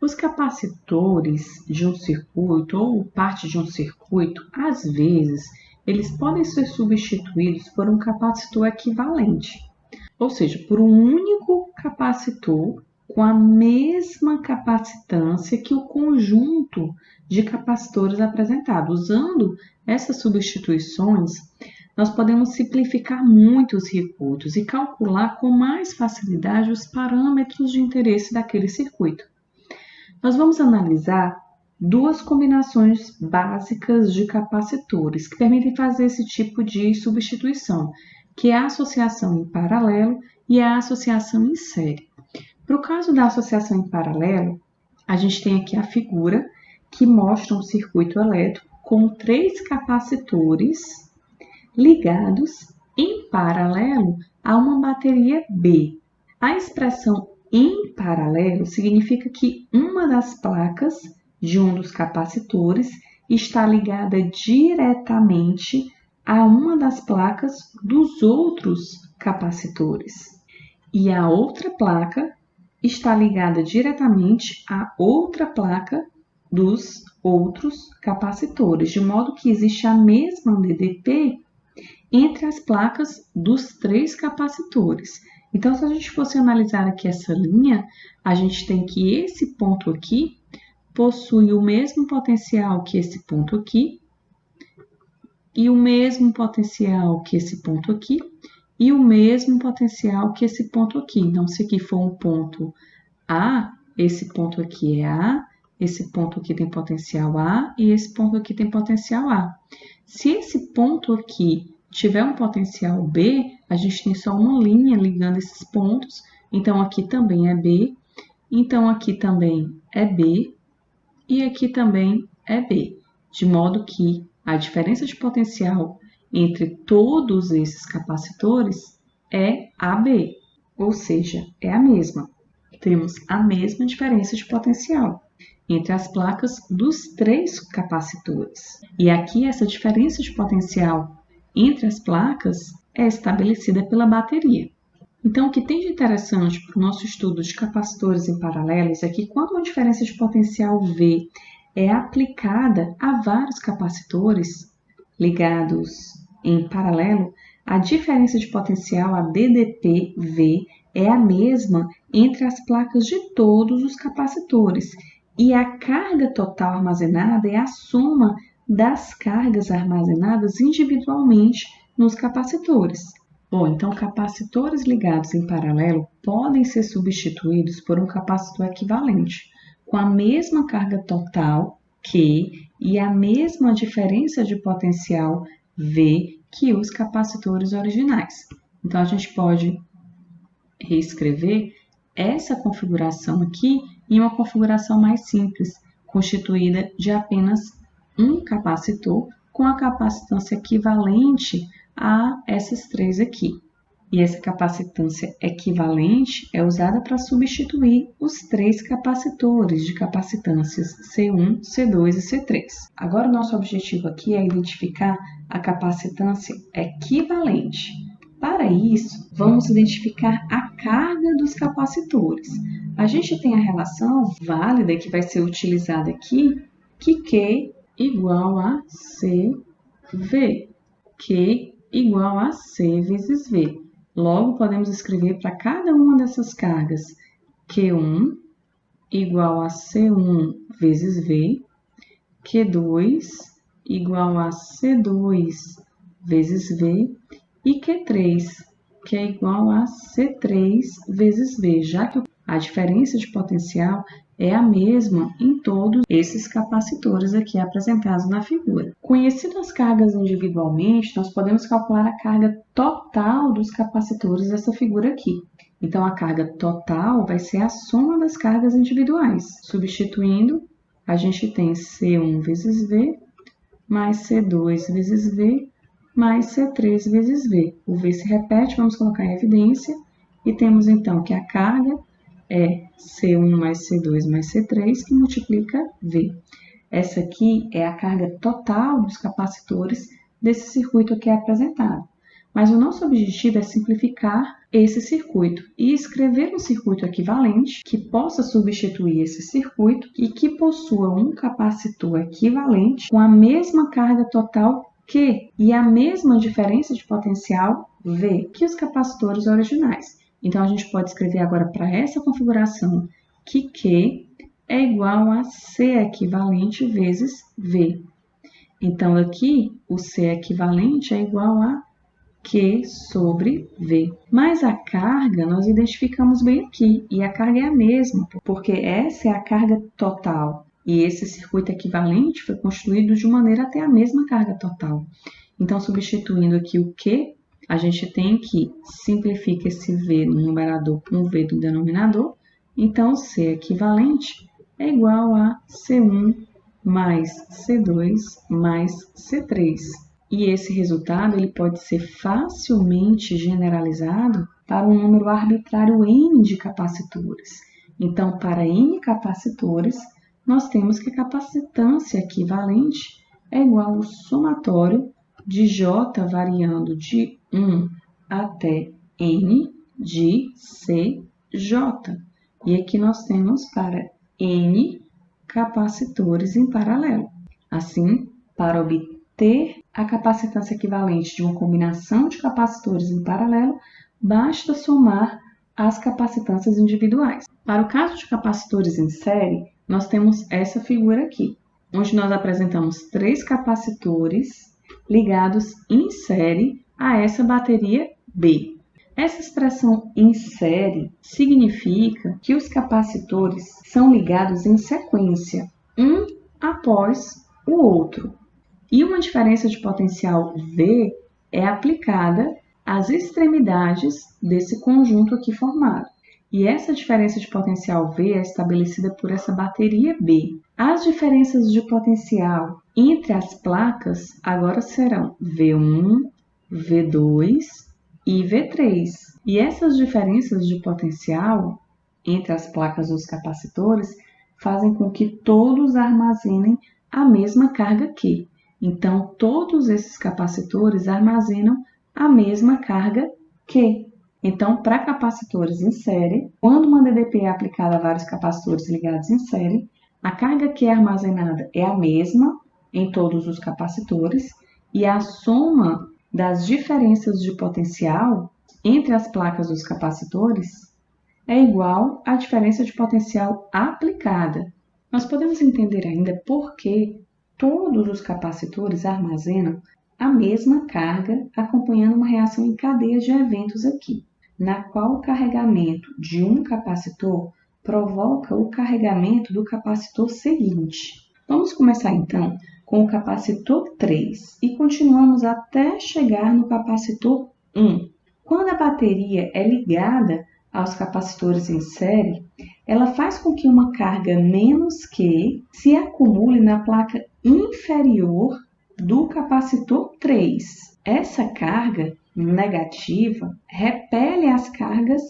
Os capacitores de um circuito ou parte de um circuito, às vezes, eles podem ser substituídos por um capacitor equivalente, ou seja, por um único capacitor com a mesma capacitância que o conjunto de capacitores apresentado. Usando essas substituições, nós podemos simplificar muito os circuitos e calcular com mais facilidade os parâmetros de interesse daquele circuito. Nós vamos analisar duas combinações básicas de capacitores que permitem fazer esse tipo de substituição, que é a associação em paralelo e a associação em série. Para o caso da associação em paralelo, a gente tem aqui a figura que mostra um circuito elétrico com 3 capacitores ligados em paralelo a uma bateria B. A expressão em paralelo significa que uma das placas de um dos capacitores está ligada diretamente a uma das placas dos outros capacitores e a outra placa está ligada diretamente a outra placa dos outros capacitores, de modo que existe a mesma DDP entre as placas dos 3 capacitores. Então, se a gente fosse analisar aqui essa linha, a gente tem que esse ponto aqui possui o mesmo potencial que esse ponto aqui, e o mesmo potencial que esse ponto aqui, e o mesmo potencial que esse ponto aqui. Então, se aqui for um ponto A, esse ponto aqui é A, esse ponto aqui tem potencial A e esse ponto aqui tem potencial A. Se esse ponto aqui tiver um potencial B, a gente tem só uma linha ligando esses pontos, então aqui também é B, então aqui também é B e aqui também é B, de modo que a diferença de potencial entre todos esses capacitores é AB, ou seja, é a mesma. Temos a mesma diferença de potencial entre as placas dos 3 capacitores. E aqui essa diferença de potencial entre as placas é estabelecida pela bateria. Então, o que tem de interessante para o nosso estudo de capacitores em paralelos é que quando uma diferença de potencial V é aplicada a vários capacitores ligados em paralelo, a diferença de potencial, a DDP-V, é a mesma entre as placas de todos os capacitores e a carga total armazenada é a soma das cargas armazenadas individualmente nos capacitores. Bom, então capacitores ligados em paralelo podem ser substituídos por um capacitor equivalente, com a mesma carga total Q e a mesma diferença de potencial V que os capacitores originais. Então, a gente pode reescrever essa configuração aqui em uma configuração mais simples, constituída de apenas um capacitor com a capacitância equivalente a essas 3 aqui. E essa capacitância equivalente é usada para substituir os 3 capacitores de capacitâncias C1, C2 e C3. Agora, o nosso objetivo aqui é identificar a capacitância equivalente. Para isso, vamos identificar a carga dos capacitores. A gente tem a relação válida que vai ser utilizada aqui, que Q igual a CV. Q igual a C vezes V. Logo, podemos escrever para cada uma dessas cargas Q1 igual a C1 vezes V, Q2 igual a C2 vezes V e Q3, que é igual a C3 vezes V, já que a diferença de potencial é a mesma em todos esses capacitores aqui apresentados na figura. Conhecidas as cargas individualmente, nós podemos calcular a carga total dos capacitores dessa figura aqui. Então, a carga total vai ser a soma das cargas individuais. Substituindo, a gente tem C1 vezes V, mais C2 vezes V, mais C3 vezes V. O V se repete, vamos colocar em evidência, e temos então que a carga é C1 mais C2 mais C3, que multiplica V. Essa aqui é a carga total dos capacitores desse circuito aqui apresentado. Mas o nosso objetivo é simplificar esse circuito e escrever um circuito equivalente que possa substituir esse circuito e que possua um capacitor equivalente com a mesma carga total Q e a mesma diferença de potencial V que os capacitores originais. Então, a gente pode escrever agora para essa configuração que Q é igual a C equivalente vezes V. Então, aqui, o C equivalente é igual a Q sobre V. Mas a carga nós identificamos bem aqui, e a carga é a mesma, porque essa é a carga total. E esse circuito equivalente foi construído de maneira a ter a mesma carga total. Então, substituindo aqui o Q, a gente tem que simplifica esse V no numerador com V no denominador. Então, C equivalente é igual a C1 mais C2 mais C3. E esse resultado ele pode ser facilmente generalizado para um número arbitrário N de capacitores. Então, para N capacitores, nós temos que a capacitância equivalente é igual ao somatório de J variando de 1 até N de CJ. E aqui nós temos para N capacitores em paralelo. Assim, para obter a capacitância equivalente de uma combinação de capacitores em paralelo, basta somar as capacitâncias individuais. Para o caso de capacitores em série, nós temos essa figura aqui, onde nós apresentamos 3 capacitores ligados em série a essa bateria B. Essa expressão em série significa que os capacitores são ligados em sequência, um após o outro. E uma diferença de potencial V é aplicada às extremidades desse conjunto aqui formado. E essa diferença de potencial V é estabelecida por essa bateria B. As diferenças de potencial entre as placas agora serão V1, V2 e V3. E essas diferenças de potencial entre as placas dos capacitores fazem com que todos armazenem a mesma carga Q. Então, todos esses capacitores armazenam a mesma carga Q. Então, para capacitores em série, quando uma DDP é aplicada a vários capacitores ligados em série, a carga Q armazenada é a mesma em todos os capacitores e a soma das diferenças de potencial entre as placas dos capacitores é igual à diferença de potencial aplicada. Nós podemos entender ainda por que todos os capacitores armazenam a mesma carga acompanhando uma reação em cadeia de eventos aqui, na qual o carregamento de um capacitor provoca o carregamento do capacitor seguinte. Vamos começar então com o capacitor 3 e continuamos até chegar no capacitor 1. Quando a bateria é ligada aos capacitores em série, ela faz com que uma carga menos Q se acumule na placa inferior do capacitor 3. Essa carga negativa repele as cargas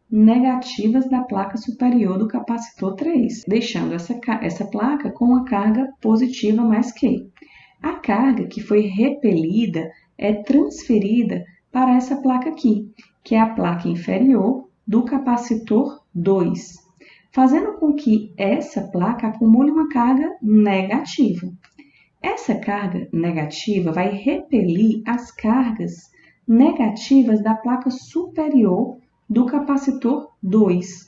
negativas da placa superior do capacitor 3, deixando essa placa com uma carga positiva mais Q. A carga que foi repelida é transferida para essa placa aqui, que é a placa inferior do capacitor 2, fazendo com que essa placa acumule uma carga negativa. Essa carga negativa vai repelir as cargas negativas da placa superior do capacitor 2,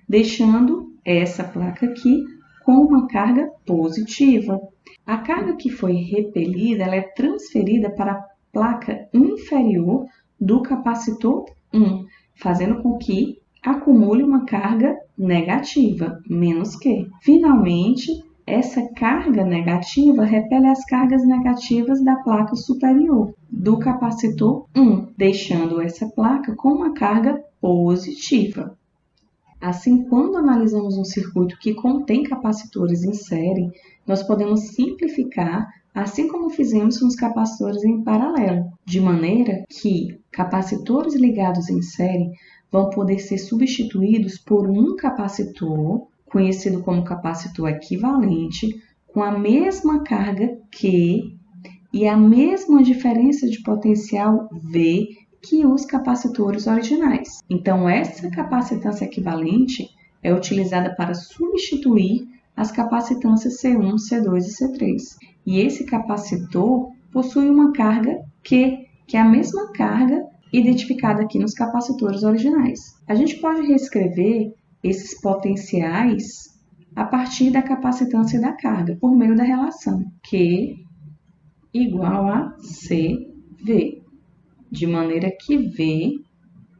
deixando essa placa aqui com uma carga positiva. A carga que foi repelida ela é transferida para a placa inferior do capacitor 1, fazendo com que acumule uma carga negativa, menos Q. Finalmente, essa carga negativa repele as cargas negativas da placa superior do capacitor 1, deixando essa placa com uma carga positiva. Assim, quando analisamos um circuito que contém capacitores em série, nós podemos simplificar, assim como fizemos com os capacitores em paralelo, de maneira que capacitores ligados em série vão poder ser substituídos por um capacitor, conhecido como capacitor equivalente, com a mesma carga Q e a mesma diferença de potencial V que os capacitores originais. Então, essa capacitância equivalente é utilizada para substituir as capacitâncias C1, C2 e C3. E esse capacitor possui uma carga Q, que é a mesma carga identificada aqui nos capacitores originais. A gente pode reescrever esses potenciais a partir da capacitância da carga, por meio da relação Q igual a CV, de maneira que V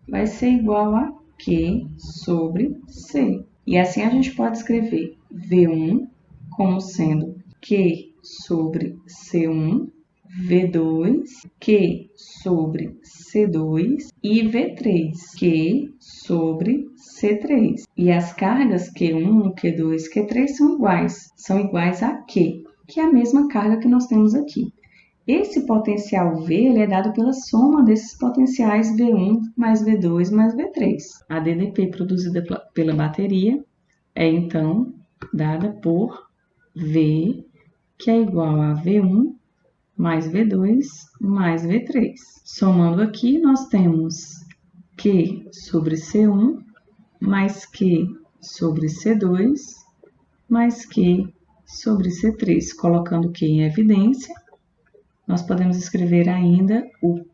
vai ser igual a Q sobre C. E assim a gente pode escrever V1 como sendo Q sobre C1, V2, Q sobre C2 e V3, Q sobre C3. E as cargas Q1, Q2 e Q3 são iguais a Q, que é a mesma carga que nós temos aqui. Esse potencial V ele é dado pela soma desses potenciais V1 mais V2 mais V3. A DDP produzida pela bateria é, então, dada por V, que é igual a V1 mais V2 mais V3. Somando aqui, nós temos Q sobre C1 mais Q sobre C2 mais Q sobre C3. Colocando Q em evidência, nós podemos escrever ainda o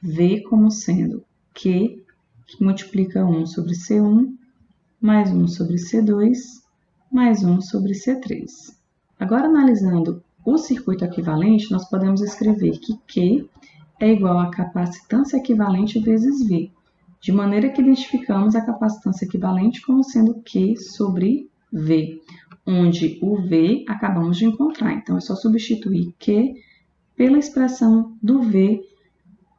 V como sendo Q, que multiplica 1 sobre C1, mais 1 sobre C2, mais 1 sobre C3. Agora, analisando o circuito equivalente, nós podemos escrever que Q é igual a capacitância equivalente vezes V, de maneira que identificamos a capacitância equivalente como sendo Q sobre V, onde o V acabamos de encontrar. Então, é só substituir Q pela expressão do V,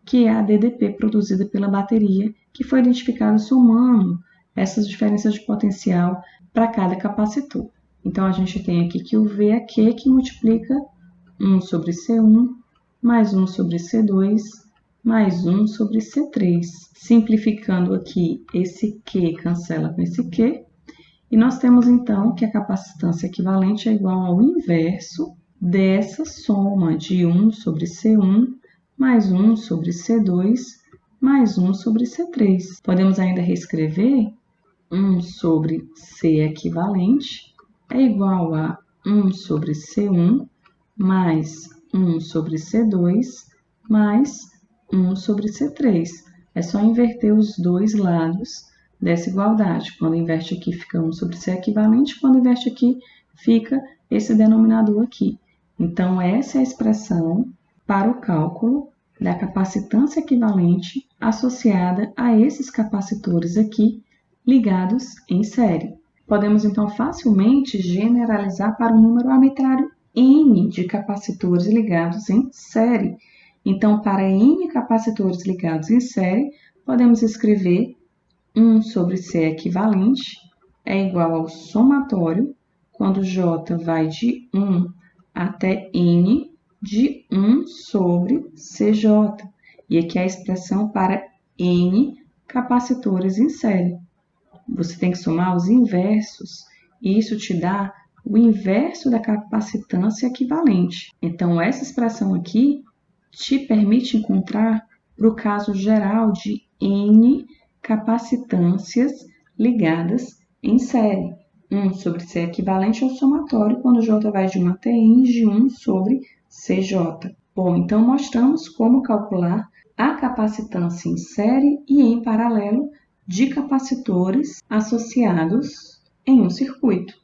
que é a DDP produzida pela bateria, que foi identificada somando essas diferenças de potencial para cada capacitor. Então, a gente tem aqui que o V é Q, que multiplica 1 sobre C1, mais 1 sobre C2, mais 1 sobre C3. Simplificando aqui, esse Q cancela com esse Q. E nós temos, então, que a capacitância equivalente é igual ao inverso dessa soma de 1 sobre C1, mais 1 sobre C2, mais 1 sobre C3. Podemos ainda reescrever 1 sobre C equivalente é igual a 1 sobre C1 mais 1 sobre C2 mais 1 sobre C3. É só inverter os dois lados dessa igualdade. Quando inverte aqui, fica 1 sobre C equivalente. Quando inverte aqui, fica esse denominador aqui. Então, essa é a expressão para o cálculo da capacitância equivalente associada a esses capacitores aqui ligados em série. Podemos, então, facilmente generalizar para um número arbitrário N de capacitores ligados em série. Então, para N capacitores ligados em série, podemos escrever 1 sobre C equivalente é igual ao somatório, quando J vai de 1 até N, de 1 sobre CJ. E aqui é a expressão para N capacitores em série. Você tem que somar os inversos, e isso te dá o inverso da capacitância equivalente. Então, essa expressão aqui te permite encontrar para o caso geral de N capacitâncias ligadas em série. 1 sobre C equivalente ao somatório, quando J vai de 1 até N, de 1 sobre CJ. Bom, então mostramos como calcular a capacitância em série e em paralelo de capacitores associados em um circuito.